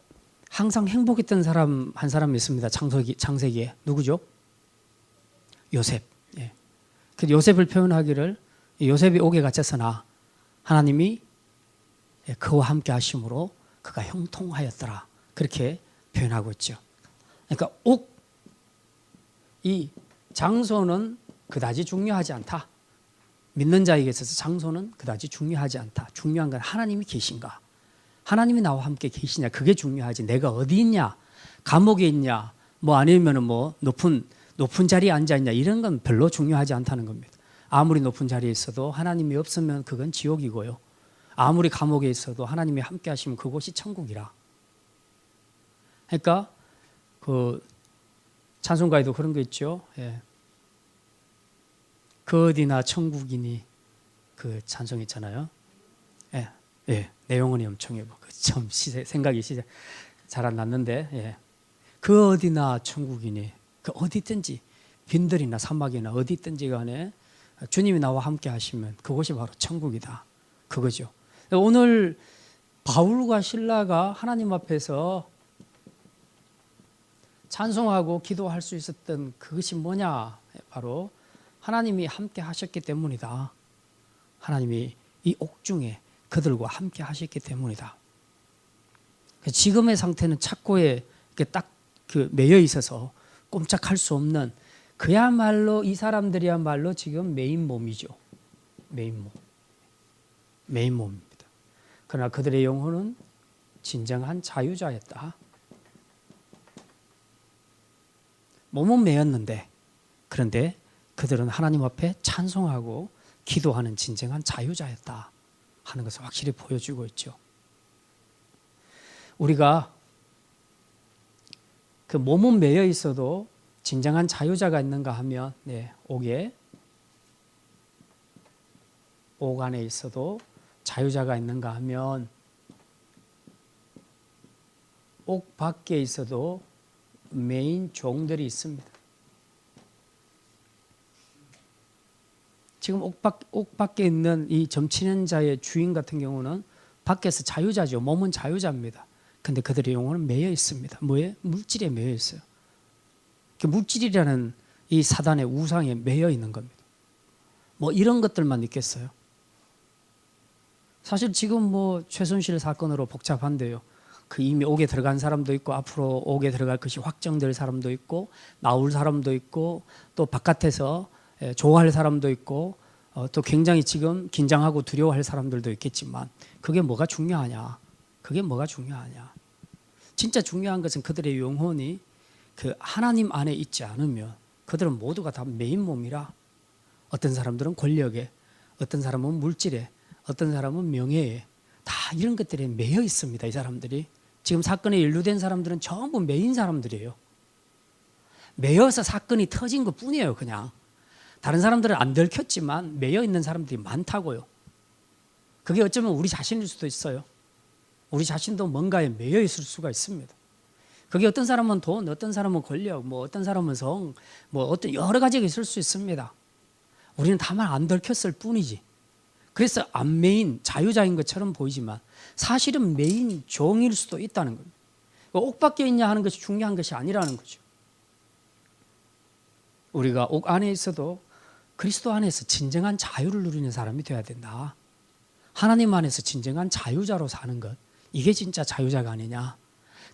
항상 행복했던 사람 한 사람이 있습니다. 창세기에 누구죠? 요셉. 예. 그 요셉을 표현하기를 요셉이 옥에 갇혔으나 하나님이 그와 함께 하심으로 그가 형통하였더라. 그렇게 표현하고 있죠. 그러니까 이 장소는 그다지 중요하지 않다. 믿는 자에게 있어서 장소는 그다지 중요하지 않다. 중요한 건 하나님이 계신가. 하나님이 나와 함께 계시냐. 그게 중요하지. 내가 어디 있냐. 감옥에 있냐. 뭐 아니면 뭐 높은 자리에 앉아 있냐. 이런 건 별로 중요하지 않다는 겁니다. 아무리 높은 자리에 있어도 하나님이 없으면 그건 지옥이고요. 아무리 감옥에 있어도 하나님이 함께 하시면 그곳이 천국이라. 그러니까 그 찬송가에도 그런 거 있죠. 예. 그 어디나 천국이니 그 찬송 있잖아요. 예. 예. 내용은 엄청 해보. 참 생각이 잘 안 났는데. 예. 그 어디나 천국이니 그 어디 있든지 빈들이나 사막이나 어디 있든지 간에 주님이 나와 함께 하시면 그곳이 바로 천국이다. 그거죠. 오늘 바울과 실라가 하나님 앞에서 찬송하고 기도할 수 있었던 그것이 뭐냐? 바로 하나님이 함께 하셨기 때문이다. 하나님이 이 옥중에 그들과 함께 하셨기 때문이다. 지금의 상태는 착고에 딱 그 매여 있어서 꼼짝할 수 없는 그야말로 이 사람들이야말로 지금 메인 몸이죠. 메인 몸입니다. 그러나 그들의 영혼은 진정한 자유자였다. 몸은 매였는데 그런데 그들은 하나님 앞에 찬송하고 기도하는 진정한 자유자였다 하는 것을 확실히 보여주고 있죠. 우리가 그 몸은 매여 있어도 진정한 자유자가 있는가 하면 옥 안에 있어도 자유자가 있는가 하면 옥 밖에 있어도 메인 종들이 있습니다. 지금 옥 밖에 있는 이 점치는 자의 주인 같은 경우는 밖에서 자유자죠. 몸은 자유자입니다. 근데 그들의 영혼은 매여 있습니다. 뭐에? 물질에 매여 있어요. 물질이라는 이 사단의 우상에 매여 있는 겁니다. 뭐 이런 것들만 있겠어요? 사실 지금 뭐 최순실 사건으로 복잡한데요. 그 이미 옥에 들어간 사람도 있고 앞으로 옥에 들어갈 것이 확정될 사람도 있고 나올 사람도 있고 또 바깥에서 좋아할 사람도 있고 또 굉장히 지금 긴장하고 두려워할 사람들도 있겠지만 그게 뭐가 중요하냐? 그게 뭐가 중요하냐? 진짜 중요한 것은 그들의 영혼이 그 하나님 안에 있지 않으면 그들은 모두가 다 메인 몸이라 어떤 사람들은 권력에 어떤 사람은 물질에 어떤 사람은 명예에 다 이런 것들에 매여 있습니다. 이 사람들이 지금 사건에 연루된 사람들은 전부 매인 사람들이에요. 매여서 사건이 터진 것 뿐이에요. 그냥 다른 사람들은 안 들켰지만 매여 있는 사람들이 많다고요. 그게 어쩌면 우리 자신일 수도 있어요. 우리 자신도 뭔가에 매여 있을 수가 있습니다. 그게 어떤 사람은 돈, 어떤 사람은 권력, 뭐 어떤 사람은 성, 뭐 어떤 여러 가지가 있을 수 있습니다. 우리는 다만 안 들켰을 뿐이지. 그래서 안 메인 자유자인 것처럼 보이지만 사실은 메인 종일 수도 있다는 겁니다. 옥 밖에 있냐 하는 것이 중요한 것이 아니라는 거죠. 우리가 옥 안에 있어도 그리스도 안에서 진정한 자유를 누리는 사람이 되어야 된다. 하나님 안에서 진정한 자유자로 사는 것, 이게 진짜 자유자가 아니냐.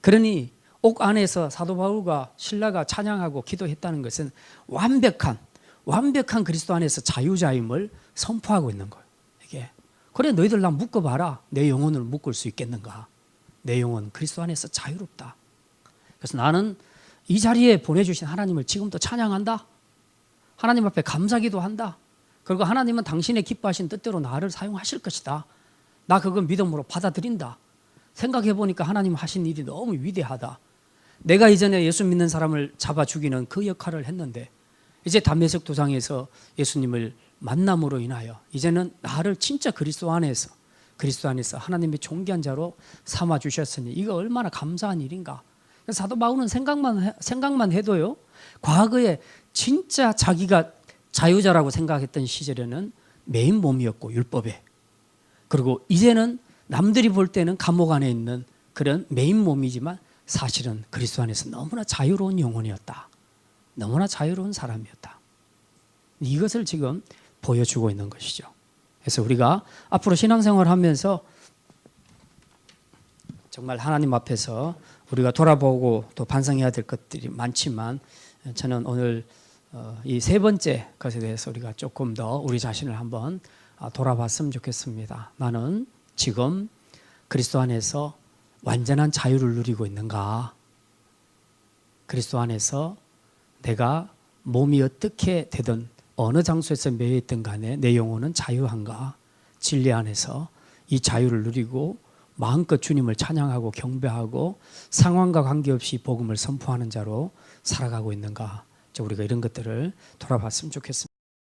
그러니 옥 안에서 사도 바울과 실라가 찬양하고 기도했다는 것은 완벽한 그리스도 안에서 자유자임을 선포하고 있는 거예요. 이게 그래, 너희들 나 묶어봐라. 내 영혼을 묶을 수 있겠는가. 내 영혼 그리스도 안에서 자유롭다. 그래서 나는 이 자리에 보내주신 하나님을 지금도 찬양한다. 하나님 앞에 감사기도 한다. 그리고 하나님은 당신의 기뻐하신 뜻대로 나를 사용하실 것이다. 나 그건 믿음으로 받아들인다. 생각해 보니까 하나님 하신 일이 너무 위대하다. 내가 이전에 예수 믿는 사람을 잡아 죽이는 그 역할을 했는데 이제 담메색 도상에서 예수님을 만남으로 인하여 이제는 나를 진짜 그리스도 안에서 하나님의 존귀한 자로 삼아 주셨으니 이거 얼마나 감사한 일인가. 사도 바울은 생각만 해도요, 과거에 진짜 자기가 자유자라고 생각했던 시절에는 메인 몸이었고 율법에, 그리고 이제는 남들이 볼 때는 감옥 안에 있는 그런 메인 몸이지만 사실은 그리스도 안에서 너무나 자유로운 영혼이었다. 너무나 자유로운 사람이었다. 이것을 지금 보여주고 있는 것이죠. 그래서 우리가 앞으로 신앙생활을 하면서 정말 하나님 앞에서 우리가 돌아보고 또 반성해야 될 것들이 많지만 저는 오늘 이 세 번째 것에 대해서 우리가 조금 더 우리 자신을 한번 돌아봤으면 좋겠습니다. 나는 지금 그리스도 안에서 완전한 자유를 누리고 있는가? 그리스도 안에서 내가 몸이 어떻게 되든 어느 장소에서 매여 있든 간에 내 영혼은 자유한가? 진리 안에서 이 자유를 누리고 마음껏 주님을 찬양하고 경배하고 상황과 관계없이 복음을 선포하는 자로 살아가고 있는가? 우리가 이런 것들을 돌아봤으면 좋겠습니다.